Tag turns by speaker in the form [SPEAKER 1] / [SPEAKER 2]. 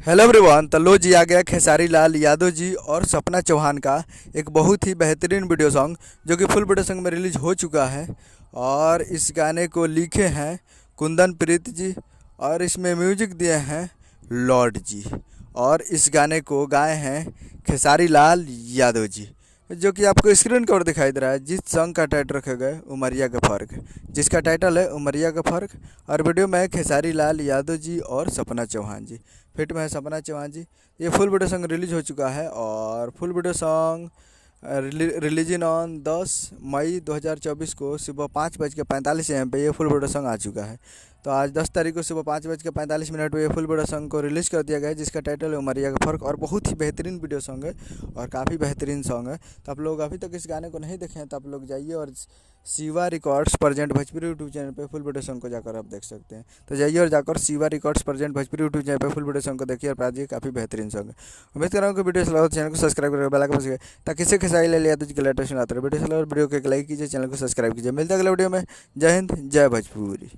[SPEAKER 1] Hello everyone. तो लो जी आ गया खेसारी लाल यादव जी और सपना चौहान का एक बहुत ही बेहतरीन वीडियो सॉन्ग जो कि फुल वीडियो सॉन्ग में रिलीज हो चुका है। और इस गाने को लिखे हैं कुंदन प्रीत जी और इसमें म्यूजिक दिए हैं लॉर्ड जी। और इस गाने को गाए हैं खेसारी लाल यादव जी, जो कि आपको स्क्रीन कवर दिखाई दे रहा है। जिस सॉन्ग का टाइटल रखा गया है उमरिया का फ़र्क, जिसका टाइटल है उमरिया का फ़र्क। और वीडियो में है खेसारी लाल यादव जी और सपना चौहान जी, फिट में है सपना चौहान जी। ये फुल वीडियो सॉन्ग रिलीज हो चुका है और full video song releasing on 10 मई 2024 को सुबह 5:45 AM पे ये फुल वीडियो सॉन्ग आ चुका है। तो आज 10 तारीख को सुबह 5:45 पे ये फुल वीडियो सॉन्ग को रिलीज़ कर दिया गया है, जिसका टाइटल है उमरिया का फ़र्क। और बहुत ही बेहतरीन वीडियो सॉन्ग है और काफ़ी बेहतरीन सॉन्ग है। तो आप लोग अभी तक इस गाने को नहीं देखे हैं तो आप लोग जाइए और Shiva records present Bhojpuri YouTube channel पे फुल वीडियो सॉन्ग को जाकर आप देख सकते हैं। तो जाइए और जाकर Shiva records present Bhojpuri YouTube channel पे फुल वीडियो सॉन्ग को देखिए और पाजिए, काफ़ी बेहतरीन सॉन्ग है। उम्मीद कर रहा हूँ कि वीडियो चला चैनल को सब्सक्राइब करके बेल आइकन बजाइए ताकि इससे खेसारी लाल यादव जी के लेटेस्ट आते रहे। वीडियो चला वीडियो को एक लाइक कीजिए, चैनल को सब्सक्राइब कीजिए। मिलते हैं अगले वीडियो में। जय हिंद, जय भोजपुरी।